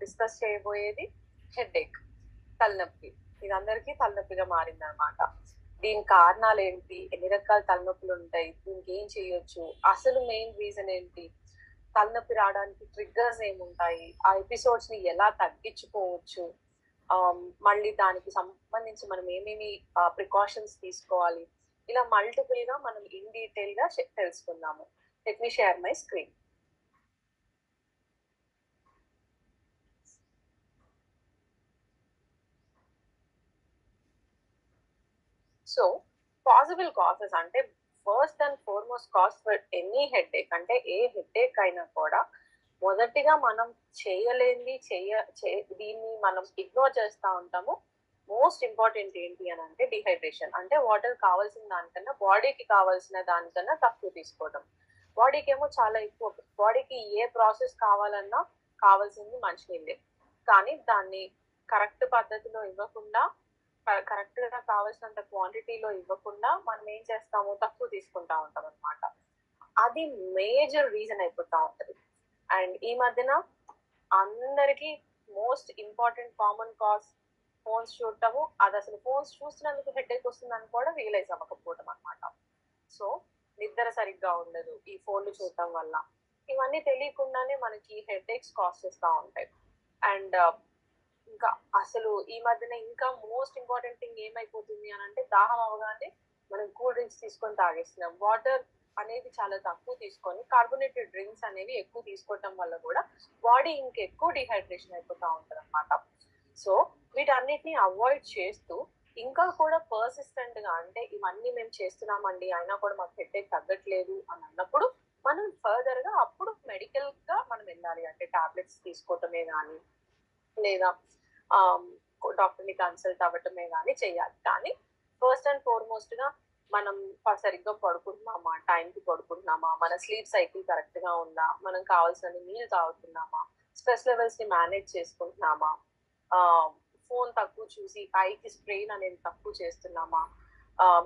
Discuss చేయబోయేది headache, తలనొప్పి. ఇది అందరికీ తలనొప్పిగా మారింది అనమాట. దీని కారణాలు ఏంటి, ఎన్ని రకాల తలనొప్పులు ఉంటాయి, దీనికి ఏం చేయొచ్చు, అసలు మెయిన్ రీజన్ ఏంటి, తలనొప్పి రావడానికి ట్రిగ్గర్స్ ఏముంటాయి, ఆ ఎపిసోడ్స్ ని ఎలా తగ్గించుకోవచ్చు, మళ్ళీ దానికి సంబంధించి మనం ఏమేమి ప్రికాషన్స్ తీసుకోవాలి, ఇలా మల్టిపుల్ గా మనం ఇన్ డీటెయిల్ గా తెలుసుకుందాము. Let me share my screen. So possible causes అంటే first and foremost cause for any headache, అంటే ఏ హెడేక్ అయినా కూడా మొదటిగా మనం చేయలేని దీన్ని మనం ఇగ్నోర్ చేస్తూ ఉంటాము. మోస్ట్ ఇంపార్టెంట్ ఏంటి అని అంటే డిహైడ్రేషన్. అంటే వాటర్ కావాల్సిన దానికన్నా బాడీకి కావాల్సిన దానికన్నా తక్కువ తీసుకోవడం. బాడీకి ఏమో చాలా ఎక్కువ, బాడీకి ఏ ప్రాసెస్ కావాలన్నా కావాల్సింది మంచినీళ్ళే, కానీ దాన్ని కరెక్ట్ పద్ధతిలో ఇవ్వకుండా, కరెక్ట్ గా కావాల్సినంత క్వాంటిటీలో ఇవ్వకుండా మనం ఏం చేస్తాము, తక్కువ తీసుకుంటా ఉంటాం అనమాట. అది మేజర్ రీజన్ అయిపోతా ఉంటది. అండ్ ఈ మధ్యన అందరికి most important common cause phones చూడటము. అది అసలు ఫోన్స్ చూస్తున్నందుకు హెడేక్ వస్తుందని కూడా రియలైజ్ అవ్వకపోవటం అనమాట. సో నిద్ర సరిగ్గా ఉండదు ఈ ఫోన్లు చూడటం వల్ల. ఇవన్నీ తెలియకుండానే మనకి హెడేక్స్ కాజ్ చేస్తూ ఉంటాయి. అండ్ ఇంకా అసలు ఈ మధ్యన ఇంకా మోస్ట్ ఇంపార్టెంట్ థింగ్ ఏమైపోతుంది అని అంటే, దాహం అవగానే మనం కూల్ డ్రింక్స్ తీసుకొని తాగేస్తున్నాం. వాటర్ అనేది చాలా తక్కువ తీసుకొని కార్బోనేటెడ్ డ్రింక్స్ అనేవి ఎక్కువ తీసుకోవటం వల్ల కూడా బాడీ ఇంకెక్కువ డిహైడ్రేషన్ అయిపోతూ ఉంటుంది అనమాట. సో వీటన్నిటిని అవాయిడ్ చేస్తూ ఇంకా కూడా పర్సిస్టెంట్ గా, అంటే ఇవన్నీ మేము చేస్తున్నామండి అయినా కూడా మాకు హెడేక్ తగ్గట్లేదు అని అన్నప్పుడు మనం ఫర్దర్ గా అప్పుడు మెడికల్ గా మనం వెళ్ళాలి. అంటే టాబ్లెట్స్ తీసుకోవటమే కానీ, లేదా డాక్టర్ ని కన్సల్ట్ అవ్వటమే కానీ చేయాలి. కానీ ఫస్ట్ అండ్ ఫార్మోస్ట్ గా మనం సరిగ్గా పడుకుంటున్నామా, టైంకి పడుకుంటున్నామా, మన స్లీప్ సైకిల్ కరెక్ట్ గా ఉందా, మనం కావాల్సిన నీళ్ళు తాగుతున్నామా, స్ట్రెస్ లెవెల్స్ ని మేనేజ్ చేసుకుంటున్నామా, ఫోన్ తక్కువ చూసి ఐకి స్ట్రెయిన్ అనేది తక్కువ చేస్తున్నామా,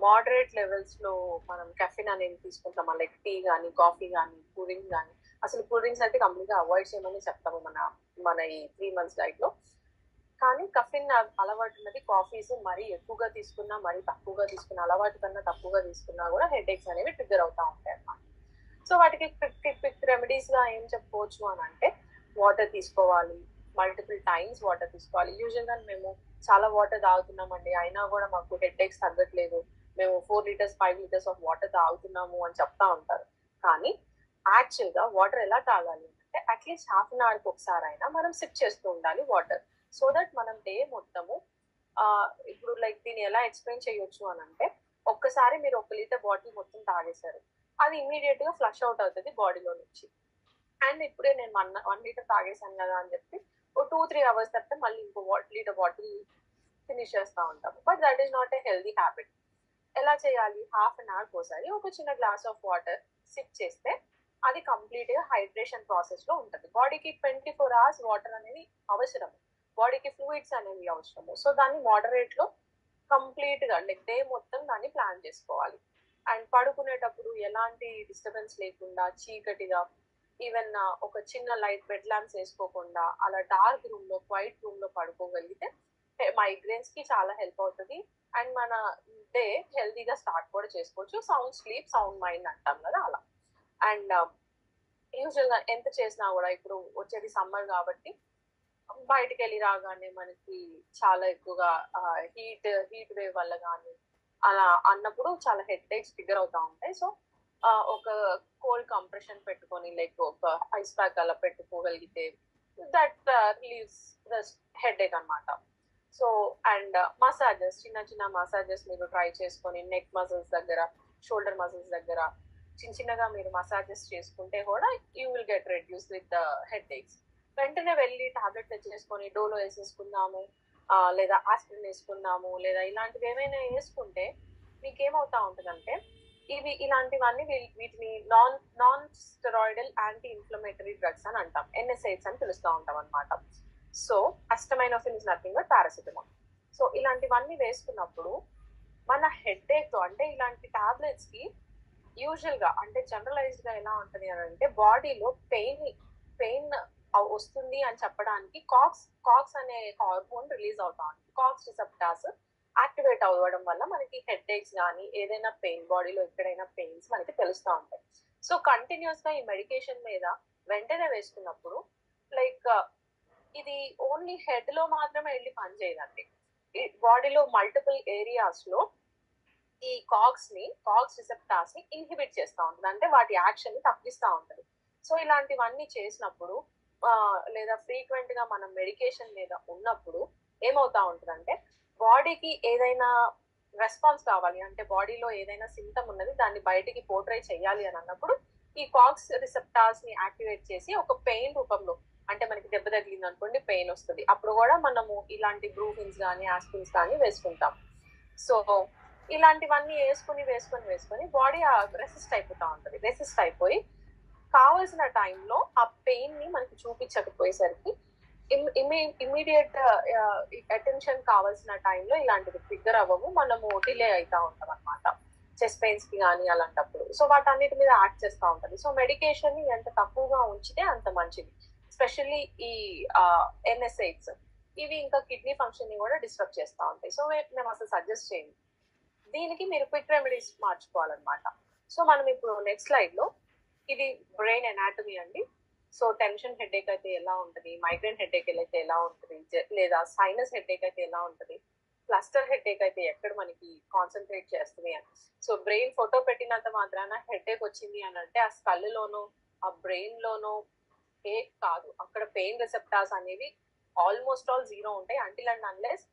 మోడరేట్ లెవెల్స్ లో మనం కెఫిన్ అనేది తీసుకుంటామా, లైక్ టీ కానీ, కాఫీ కానీ, కూల్ డ్రింక్స్ కానీ. అసలు కూల్ డ్రింక్స్ అయితే కంప్లీట్ గా అవాయిడ్ చేయమని చెప్తాము మన ఈ 3 months డైట్ లో. కానీ కఫిన్ అలవాటు ఉన్నది, కాఫీస్ మరీ ఎక్కువగా తీసుకున్నా మరీ తక్కువగా తీసుకున్న, అలవాటు కన్నా తక్కువగా తీసుకున్నా కూడా హెడేక్స్ అనేవి ట్రిగ్గర్ అవుతా ఉంటాయి అన్నమాట. సో వాటికి క్విక్ రెమెడీస్ గా ఏం చెప్పుకోవచ్చు అని అంటే, వాటర్ తీసుకోవాలి, మల్టిపుల్ టైమ్స్ వాటర్ తీసుకోవాలి. యూజువల్ గా మేము చాలా వాటర్ తాగుతున్నామండి అయినా కూడా మాకు హెడేక్స్ తగ్గట్లేదు, మేము 4 liters 5 liters ఆఫ్ వాటర్ తాగుతున్నాము అని చెప్తా ఉంటారు. కానీ యాక్చువల్ గా వాటర్ ఎలా తాగాలి అంటే, అట్లీస్ట్ హాఫ్ అన్ అవర్కి ఒకసారి అయినా మనం సిప్ చేస్తూ ఉండాలి వాటర్. సో దట్ మనం డే మొత్తము ఇప్పుడు లైక్ దీన్ని ఎలా ఎక్స్ప్లెయిన్ చేయొచ్చు అని అంటే, ఒక్కసారి మీరు 1 liter బాటిల్ మొత్తం తాగేశారు, అది ఇమీడియట్ గా ఫ్లష్ అవుట్ అవుతుంది బాడీలో నుంచి. అండ్ ఇప్పుడే నేను 1 liter తాగేశాను కదా అని చెప్పి ఓ 2-3 hours తర్వాత మళ్ళీ ఇంకో లీటర్ బాటిల్ ఫినిష్ చేస్తూ ఉంటాము. But that is not a healthy habit. ఎలా చేయాలి, హాఫ్ అన్ అవర్కి ఒకసారి ఒక చిన్న గ్లాస్ ఆఫ్ వాటర్ సిప్ చేస్తే అది కంప్లీట్ గా హైడ్రేషన్ ప్రాసెస్ లో ఉంటుంది. బాడీకి 24 hours వాటర్ అనేది అవసరం, బాడీకి ఫ్లూయిడ్స్ అనేవి అవసరము. సో దాన్ని మోడరేట్ లో కంప్లీట్ గా లైక్ డే మొత్తం దాన్ని ప్లాన్ చేసుకోవాలి. అండ్ పడుకునేటప్పుడు ఎలాంటి డిస్టర్బెన్స్ లేకుండా చీకటిగా, ఈవెన్ ఒక చిన్న లైట్ బెడ్ ల్యాంప్స్ వేసుకోకుండా అలా డార్క్ రూమ్ లో, క్వైట్ రూమ్ లో పడుకోగలిగితే మైగ్రేన్స్ కి చాలా హెల్ప్ అవుతుంది. అండ్ మన డే హెల్తీగా స్టార్ట్ కూడా చేసుకోవచ్చు. సౌండ్ స్లీప్ సౌండ్ మైండ్ అంటాం కదా అలా. అండ్ యూజువల్ గా ఎంత చేసినా కూడా, ఇప్పుడు వచ్చేది సమ్మర్ కాబట్టి బయటికి వెళ్ళి రాగానే మనకి చాలా ఎక్కువగా హీట్ వేవ్ వల్ల కానీ అలా అన్నప్పుడు చాలా హెడేక్స్ ట్రిగ్గర్ అవుతా ఉంటాయి. సో ఒక కోల్డ్ కంప్రెషన్ పెట్టుకొని, లైక్ ఒక ఐస్ ప్యాక్ అలా పెట్టుకోగలిగితే దట్ రిలీవ్స్ ద హెడేక్ అనమాట. సో అండ్ మసాజెస్, చిన్న చిన్న మసాజెస్ మీరు ట్రై చేసుకొని, నెక్ మసిల్స్ దగ్గర, షోల్డర్ మసిల్స్ దగ్గర చిన్నగా మీరు మసాజెస్ చేసుకుంటే కూడా you will get reduce with the headaches. వెంటనే వెళ్ళి టాబ్లెట్ తెచ్చేసుకొని డోలో వేసేసుకుందాము, లేదా ఆస్పిరిన్ వేసుకుందాము, లేదా ఇలాంటివి ఏమైనా వేసుకుంటే మీకు ఏమవుతా ఉంటుందంటే, ఇలాంటివన్నీ వీటిని non steroidal anti inflammatory drugs అని అంటాం, NSAIDs అని పిలుస్తూ ఉంటాం అనమాట. So acetaminophen is nothing but paracetamol. So ఇలాంటివన్నీ వేసుకున్నప్పుడు మన హెడేక్ తో, అంటే ఇలాంటి టాబ్లెట్స్ కి యూజువల్ గా అంటే జనరలైజ్డ్ గా ఎలా ఉంటుంది అని అంటే, బాడీలో పెయిన్ వస్తుంది అని చెప్పడానికి కాక్స్ అనే హార్మోన్ రిలీజ్ అవుతా ఉంటుంది. కాక్స్ రిసెప్టార్స్ యాక్టివేట్ అవ్వడం వల్ల మనకి హెడ్ ఏక్స్ కానీ ఏదైనా పెయిన్, బాడీలో ఎక్కడైనా పెయిన్స్ మనకి తెలుస్తూ ఉంటాయి. సో కంటిన్యూస్ గా ఈ మెడికేషన్ మీద వెంటనే వేసుకున్నప్పుడు లైక్ ఇది ఓన్లీ హెడ్ లో మాత్రమే వెళ్ళి పనిచేయదండి. బాడీలో మల్టిపుల్ ఏరియాస్ లో ఈ కాక్స్ రిసెప్టార్స్ ని ఇన్హిబిట్ చేస్తూ ఉంటుంది, అంటే వాటి యాక్షన్ ని తగ్గిస్తూ ఉంటుంది. సో ఇలాంటివన్నీ చేసినప్పుడు లేదా ఫ్రీక్వెంట్ గా మనం మెడికేషన్ మీద ఉన్నప్పుడు ఏమవుతా ఉంటుందంటే బాడీకి ఏదైనా రెస్పాన్స్ కావాలి, అంటే బాడీలో ఏదైనా సింటమ్ ఉన్నది దాన్ని బయటికి పోర్ట్రే చేయాలి అని అన్నప్పుడు ఈ కాక్స్ రిసెప్టార్స్ ని యాక్టివేట్ చేసి ఒక పెయిన్ రూపంలో, అంటే మనకి దెబ్బ తగిలింది అనుకోండి పెయిన్ వస్తుంది, అప్పుడు కూడా మనము ఇలాంటి బ్రూఫిన్స్ కానీ ఆస్పిన్స్ కానీ వేసుకుంటాం. సో ఇలాంటివన్నీ వేసుకొని బాడీ రెసిస్ట్ అయిపోతా ఉంటుంది. రెసిస్ట్ అయిపోయి కావాల్సిన టైంలో ఆ పెయిన్ ని మనకి చూపించకపోయేసరికి ఇమీడియట్ అటెన్షన్ కావాల్సిన టైంలో ఇలాంటివి ట్రిగ్గర్ అవ్వము, మనము డిలే అవుతా ఉంటాం అనమాట చెస్ట్ పెయిన్స్ కి కానీ అలాంటప్పుడు. సో వాటన్నిటి మీద యాక్ట్ చేస్తూ ఉంటుంది. సో మెడికేషన్ ని ఎంత తక్కువగా ఉంచితే అంత మంచిది. ఎస్పెషల్లీ ఈ ఎన్ఎస్ఐడ్స్ ఇవి ఇంకా కిడ్నీ ఫంక్షన్ ని కూడా డిస్టర్బ్ చేస్తూ ఉంటాయి. సో మేము అసలు సజెస్ట్ చేయండి, దీనికి మీరు క్విక్ రెమెడీస్ మార్చుకోవాలన్నమాట. సో మనం ఇప్పుడు నెక్స్ట్ స్లైడ్ లో ఇది బ్రెయిన్ ఎనాటమీ అండి. సో టెన్షన్ హెడేక్ అయితే ఎలా ఉంటుంది, మైగ్రేన్ హెడేక్ అయితే ఎలా ఉంటుంది, లేదా సైనస్ హెడేక్ అయితే ఎలా ఉంటుంది, క్లస్టర్ హెడేక్ అయితే ఎక్కడ మనకి కాన్సన్ట్రేట్ చేస్తుంది అని. సో బ్రెయిన్ ఫోటో పెట్టినంత మాత్రాన హెడేక్ వచ్చింది అని అంటే ఆ స్కల్ లోనో ఆ బ్రెయిన్ లోనో హేక్ కాదు, అక్కడ పెయిన్ రిసెప్టార్స్ అనేవి ఆల్మోస్ట్ ఆల్ జీరో ఉంటాయి అంటిల్ అండ్ అన్లెస్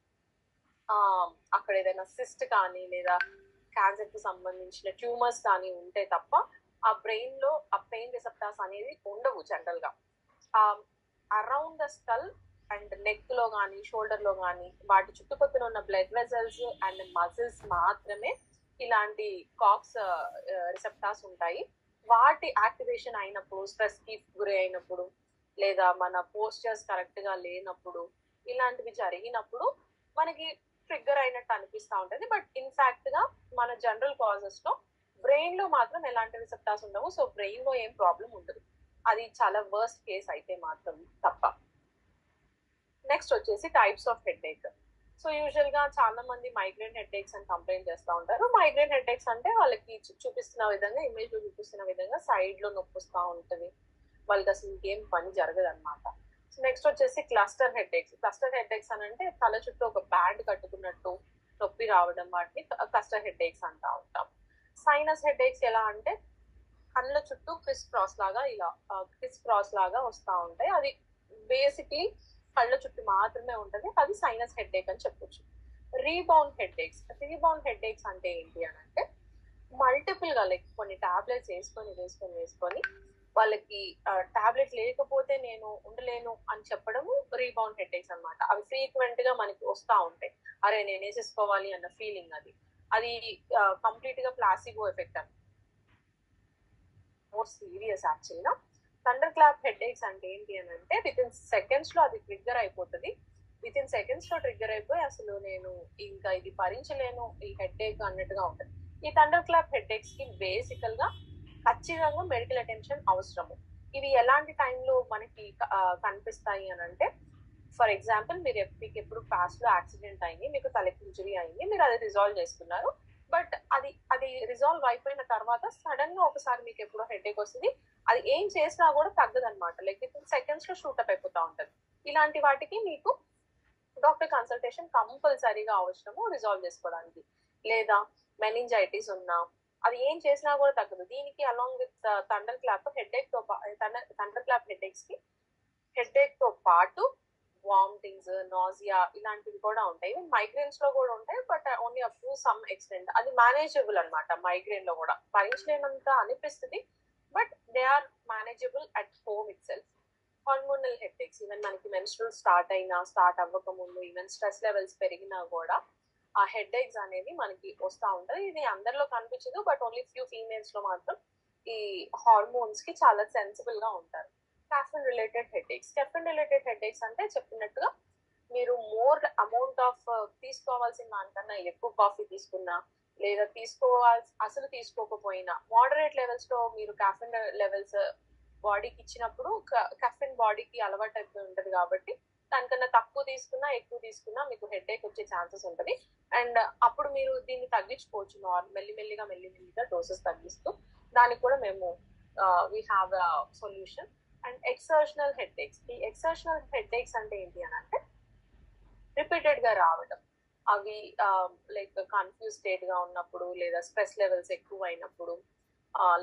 అక్కడ ఏదైనా సిస్ట్ కానీ లేదా క్యాన్సర్ కి సంబంధించిన ట్యూమర్స్ కానీ ఉంటే తప్ప ఆ బ్రెయిన్ లో ఆ పెయిన్ రిసెప్టార్స్ అనేది ఉండవు జనరల్ గా. Around the skull and neck లో కానీ షోల్డర్ లో కానీ వాటి చుట్టుపక్కల ఉన్న బ్లడ్ వెజల్స్ అండ్ మజిల్స్ మాత్రమే ఇలాంటి కాక్స్ రిసెప్టార్స్ ఉంటాయి. వాటి యాక్టివేషన్ అయినప్పుడు, స్ట్రెస్ కి గురి అయినప్పుడు, లేదా మన పోస్చర్స్ కరెక్ట్ గా లేనప్పుడు, ఇలాంటివి జరిగినప్పుడు మనకి ట్రిగ్గర్ అయినట్టు అనిపిస్తూ ఉంటుంది. బట్ ఇన్ఫాక్ట్ గా మన జనరల్ కాజెస్ లో బ్రెయిన్ లో మాత్రం ఎలాంటి రిసెప్టార్స్ ఉండవు. సో బ్రెయిన్ లో ఏం ప్రాబ్లం ఉండదు, అది చాలా వర్స్ట్ కేస్ అయితే మాత్రం తప్ప. నెక్స్ట్ వచ్చేసి types of headache. So usual గా చాలా మంది మైగ్రేన్ హెడేక్స్ అని కంప్లైంట్ చేస్తూ ఉంటారు. మైగ్రేన్ హెడేక్స్ అంటే వాళ్ళకి చూపిస్తున్న విధంగా, ఇమేజ్ లో చూపిస్తున్న విధంగా సైడ్ లో నొప్పి వస్తూ ఉంటుంది, వాళ్ళకి అసలు ఇంకేం పని జరగదు అనమాట. సో నెక్స్ట్ వచ్చేసి క్లస్టర్ హెడేక్స్. క్లస్టర్ హెడేక్స్ అని అంటే తల చుట్టూ ఒక బ్యాండ్ కట్టుకున్నట్టు నొప్పి రావడం, వాటిని క్లస్టర్ హెడేక్స్ అంటా ఉంటాం. సైనస్ హెడేక్స్ ఎలా అంటే కళ్ళ చుట్టూ క్రిస్ క్రాస్ లాగా వస్తూ ఉంటాయి, అది బేసిక్లీ కళ్ళ చుట్టూ మాత్రమే ఉంటుంది, అది సైనస్ హెడేక్ అని చెప్పొచ్చు. రీబౌండ్ హెడేక్స్ అంటే ఏంటి అని అంటే మల్టిపుల్ గా లైక్ కొన్ని టాబ్లెట్స్ వేసుకొని వాళ్ళకి టాబ్లెట్ లేకపోతే నేను ఉండలేను అని చెప్పడము రీబౌండ్ హెడేక్స్ అనమాట. అవి ఫ్రీక్వెంట్ గా మనకి వస్తూ ఉంటాయి, అరే నేను వేసేసుకోవాలి అన్న ఫీలింగ్. అది కంప్లీట్ గా ప్లాసిబో ఎఫెక్ట్ అని, మోర్ సీరియస్ యాక్చువల్గా. థండర్ క్లాప్ హెడేక్స్ అంటే ఏంటి అని అంటే వితిన్ సెకండ్స్ లో అది ట్రిగ్గర్ అయిపోతుంది. ట్రిగ్గర్ అయిపోయి అసలు నేను ఇంకా ఇది భరించలేను ఈ హెడేక్ అన్నట్టుగా ఉంటుంది. ఈ థండర్ క్లాప్ హెడేక్స్ కి బేసికల్ గా ఖచ్చితంగా మెడికల్ అటెన్షన్ అవసరము. ఇవి ఎలాంటి టైంలో మనకి కనిపిస్తాయి అని అంటే, ఫర్ ఎగ్జాంపుల్ మీకు ఎప్పుడు పాస్ట్ లో యాక్సిడెంట్ అయింది, మీకు తలకి ఇంజరీ అయింది, మీరు అది రిజాల్వ్ చేసుకున్నారు, బట్ అది రిజాల్వ్ అయిపోయిన తర్వాత సడన్ గా ఒకసారి మీకు ఎప్పుడో హెడేక్ వస్తుంది, అది ఏం చేసినా కూడా తగ్గదు అనమాట, లైక్ విత్ సెకండ్స్ లో షూటప్ అయిపోతా ఉంటది. ఇలాంటి వాటికి మీకు డాక్టర్ కన్సల్టేషన్ కంపల్సరీగా అవసరము రిజాల్వ్ చేసుకోవడానికి. లేదా మెనింజైటిస్ ఉన్నా అది ఏం చేసినా కూడా తగ్గదు. దీనికి along with thunder clap headaches కి హెడేక్ తో పాటు వామిటింగ్స్, నాజియా ఇలాంటివి కూడా ఉంటాయి. మైగ్రేన్స్ లో కూడా ఉంటాయి, but only up to some extent. అది మేనేజబుల్ అనమాట. మైగ్రేన్ లో కూడా భరించలేనంత అనిపిస్తుంది, but they are manageable at home itself. Hormonal headaches, even మనకి మెన్స్ట్రల్ స్టార్ట్ అవ్వక ముందు, ఈవెన్ స్ట్రెస్ లెవెల్స్ పెరిగినా కూడా ఆ హెడేక్స్ అనేది మనకి వస్తూ ఉంటది. ఇది అందరిలో కనిపించదు, బట్ ఓన్లీ ఫ్యూ ఫీమేల్స్ లో మాత్రం ఈ హార్మోన్స్ కి చాలా సెన్సిబుల్ గా ఉంటారు. కెఫిన్ రిలేటెడ్ హెడేక్స్ అంటే చెప్పినట్టుగా మీరు మోర్ అమౌంట్ ఆఫ్ తీసుకోవాల్సిన దానికన్నా ఎక్కువ కాఫీ తీసుకున్నా, లేదా అసలు తీసుకోకపోయినా, మోడరేట్ లెవెల్స్ లో మీరు కెఫిన్ లెవెల్స్ బాడీకి ఇచ్చినప్పుడు కెఫిన్ బాడీకి అలవాటు అయిపోయి ఉంటది కాబట్టి దానికన్నా తక్కువ తీసుకున్నా ఎక్కువ తీసుకున్నా మీకు హెడేక్ వచ్చే ఛాన్సెస్ ఉంటుంది. అండ్ అప్పుడు మీరు దీన్ని తగ్గించుకోవచ్చు. మెల్లిమెల్లిగా డోసెస్ తగ్గిస్తూ దానికి కూడా మేము we have a solution. And exertional headaches, ఈ ఎక్సర్షనల్ హెడేక్స్ అంటే ఏంటి అని అంటే రిపీటెడ్ గా రావడం, అవి లైక్ కన్ఫ్యూజ్ స్టేట్ గా ఉన్నప్పుడు లేదా స్ట్రెస్ లెవెల్స్ ఎక్కువ అయినప్పుడు,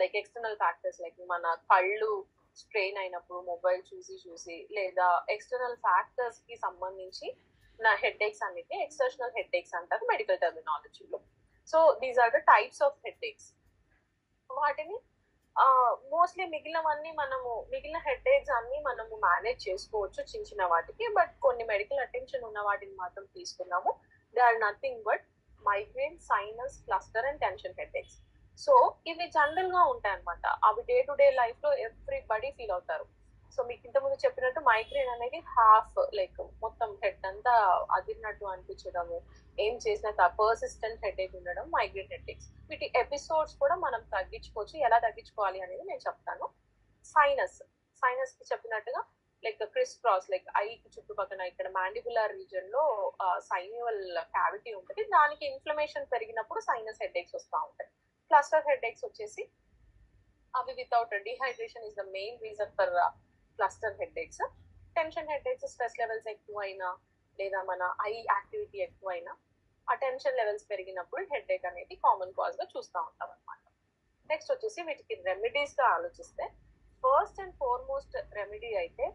లైక్ ఎక్స్టర్నల్ ఫ్యాక్టర్స్ లైక్ మన కళ్ళు స్ట్రెయిన్ అయినప్పుడు మొబైల్ చూసి చూసి లేదా ఎక్స్టర్నల్ ఫ్యాక్టర్స్ కి సంబంధించి నా హెడేక్స్ అన్నిటి ఎక్సర్షనల్ హెడేక్స్ అంటారు మెడికల్ టెర్మినాలజీలో. So these are the types of headaches. వాటిని మోస్ట్లీ మిగిలిన హెడేక్స్ అన్ని మనము మేనేజ్ చేసుకోవచ్చు చిన్న చిన్న వాటికి. బట్ కొన్ని మెడికల్ అటెన్షన్ ఉన్న వాటిని మాత్రం తీసుకున్నాము. They are nothing but migraine, sinus, cluster and tension headaches. So ఇవి జనరల్ గా ఉంటాయి అనమాట. అవి డే టు డే లైఫ్ లో ఎవ్రీబడి ఫీల్ అవుతారు. సో మీకు ఇంతకుముందు చెప్పినట్టు మైగ్రేన్ అనేది హాఫ్ లైక్ మొత్తం హెడ్ అంతా అదిరినట్టు అనిపించడము, ఏం చేసినా పర్సిస్టెంట్ హెడేక్ ఉండడం మైగ్రేన్ హెడేక్స్. వీటి ఎపిసోడ్స్ కూడా మనం తగ్గించుకోవచ్చు. ఎలా తగ్గించుకోవాలి అనేది నేను చెప్తాను. సైనస్ కి చెప్పినట్టుగా లైక్ క్రిస్ క్రాస్, లైక్ ఐకి చుట్టుపక్కల ఇక్కడ మాండిబులర్ రీజన్ లో సైన్యువల్ క్యావిటీ ఉంటుంది. దానికి ఇన్ఫ్లమేషన్ పెరిగినప్పుడు సైనస్ హెడేక్స్ వస్తూ ఉంటాయి. క్లస్టర్ హెడేక్స్ వచ్చేసి అవి without dehydration is the main reason for cluster headaches. Tension headaches stress levels ఎక్కువైనా లేదా మన ఐ యాక్టివిటీ ఎక్కువైనా ఆ టెన్షన్ లెవెల్స్ పెరిగినప్పుడు హెడేక్ అనేది కామన్ కాజ్ గా చూస్తూ ఉంటాం అనమాట. నెక్స్ట్ వచ్చేసి వీటికి రెమెడీస్ గా ఆలోచిస్తే ఫస్ట్ అండ్ ఫార్మోస్ట్ రెమెడీ అయితే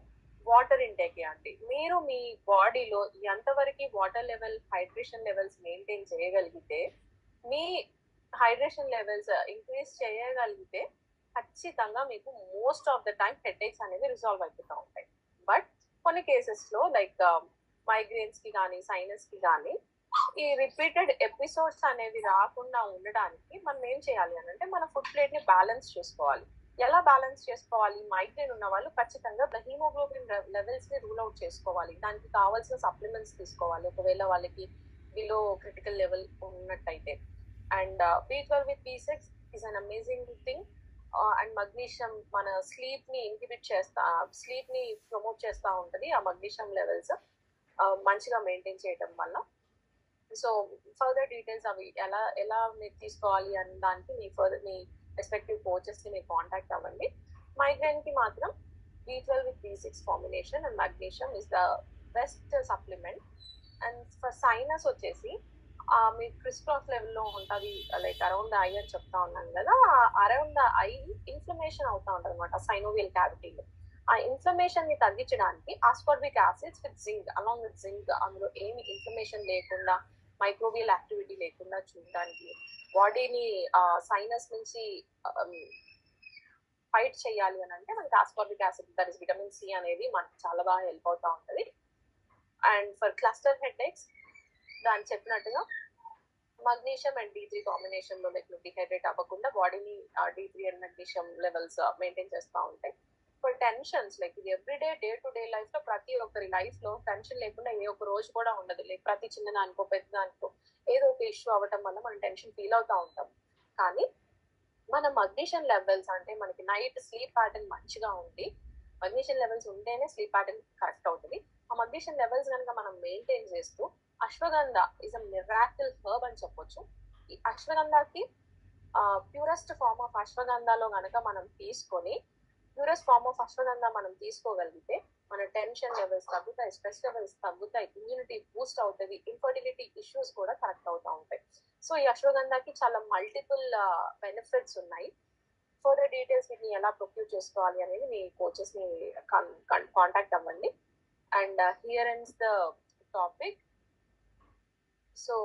వాటర్ ఇంటేక్ అండి. మీరు మీ బాడీలో ఎంతవరకు water level, hydration levels maintain చేయగలిగితే, మీ హైడ్రేషన్ లెవెల్స్ ఇంక్రీజ్ చేయగలిగితే ఖచ్చితంగా మీకు most of the time headaches అనేవి రిజాల్వ్ అయిపోతూ ఉంటాయి. బట్ కొన్ని కేసెస్ లో లైక్ మైగ్రేన్స్ కి కానీ సైనస్ కి కానీ ఈ రిపీటెడ్ ఎపిసోడ్స్ అనేవి రాకుండా ఉండడానికి మనం ఏం చేయాలి అని అంటే మన ఫుడ్ ప్లేట్ ని బ్యాలెన్స్ చేసుకోవాలి. ఎలా బ్యాలెన్స్ చేసుకోవాలి? మైగ్రేన్ ఉన్న వాళ్ళు ఖచ్చితంగా హీమోగ్లోబిన్ లెవెల్స్ ని రూల్ అవుట్ చేసుకోవాలి. దానికి కావాల్సిన సప్లిమెంట్స్ తీసుకోవాలి ఒకవేళ వాళ్ళకి బిలో క్రిటికల్ లెవెల్ ఉన్నట్టయితే. And B12 with B6 is an amazing thing. And magnesium మన స్లీప్ ని స్లీప్ ని ప్రమోట్ చేస్తూ ఉంటుంది ఆ మగ్నీషియం లెవెల్స్ మంచిగా మెయింటైన్ చేయడం వల్ల. సో ఫర్దర్ డీటెయిల్స్ అవి ఎలా మీరు తీసుకోవాలి అనే దానికి మీ రెస్పెక్టివ్ కోచెస్ ని మీరు కాంటాక్ట్ అవ్వండి. మైగ్రేన్ కి మాత్రం B12 with B6 combination and magnesium is the best supplement. And for sinus వచ్చేసి మీ క్రిస్ క్రాస్ లెవెల్లో ఉంటుంది, లైక్ అరౌండ్ ద ఐ అని చెప్తా ఉన్నాను కదా, అరౌండ్ ద ఐ ఇన్ఫ్లమేషన్ అవుతా ఉంటుంది అనమాట సైనోవియల్ క్యావిటీలో. ఆ ఇన్ఫ్లమేషన్ ని తగ్గించడానికి ascorbic acids with zinc, along with zinc, అందులో ఏమి ఇన్ఫ్లమేషన్ లేకుండా మైక్రోబియల్ యాక్టివిటీ లేకుండా చూడడానికి, బాడీని సైనస్ నుంచి ఫైట్ చేయాలి అని అంటే మనకి ascorbic acid, that is vitamin C అనేది మనకి చాలా బాగా హెల్ప్ అవుతా ఉంటుంది. అండ్ ఫర్ క్లస్టర్ హెడేక్స్ దాన్ని చెప్పినట్టుగా మగ్నీషియం అండ్ D3 కాంబినేషన్ లో లైక్ డిహైడ్రేట్ అవ్వకుండా బాడీని D3 and magnesium levels maintain చేస్తూ ఉంటాయి. ఫర్ టెన్షన్స్ లైక్ ఇది everyday day to day life లో ప్రతి ఒక్కరి లైఫ్ లో టెన్షన్ లేకుండా ఏ ఒక్క రోజు కూడా ఉండదు. లైక్ ప్రతి చిన్న దానికో పెద్ద దానికో ఏదో ఒక ఇష్యూ అవ్వటం వల్ల మనం టెన్షన్ ఫీల్ అవుతా ఉంటాం. కానీ మన మగ్నీషియం లెవెల్స్ అంటే మనకి నైట్ స్లీప్ ప్యాటర్న్ మంచిగా ఉంది, మగ్నీషియం లెవెల్స్ ఉంటేనే స్లీప్ ప్యాటర్న్ కరెక్ట్ అవుతుంది. ఆ మగ్నీషియం లెవెల్స్ కనుక మనం మెయింటైన్ చేస్తూ ashwagandha is a miracle herb అని చెప్పొచ్చు. ఈ అశ్వగంధకి ప్యూరెస్ట్ ఫార్మ్ ఆఫ్ అశ్వగంధలో కనుక మనం తీసుకొని ప్యూరెస్ట్ ఫార్మ్ ఆఫ్ అశ్వగంధ మనం తీసుకోగలిగితే మన టెన్షన్ లెవెల్స్ తగ్గుతాయి, స్ట్రెస్ లెవెల్స్ తగ్గుతాయి, ఇమ్యూనిటీ బూస్ట్ అవుతుంది, ఇన్ఫర్టిలిటీ ఇష్యూస్ కూడా కరెక్ట్ అవుతూ ఉంటాయి. సో ఈ అశ్వగంధకి చాలా మల్టిపుల్ బెనిఫిట్స్ ఉన్నాయి. ఫర్దర్ డీటెయిల్స్ వీటిని ఎలా ప్రొక్యూర్ చేసుకోవాలి అనేది మీ కోచెస్ ని కాంటాక్ట్ అవ్వండి. And here ends the topic. So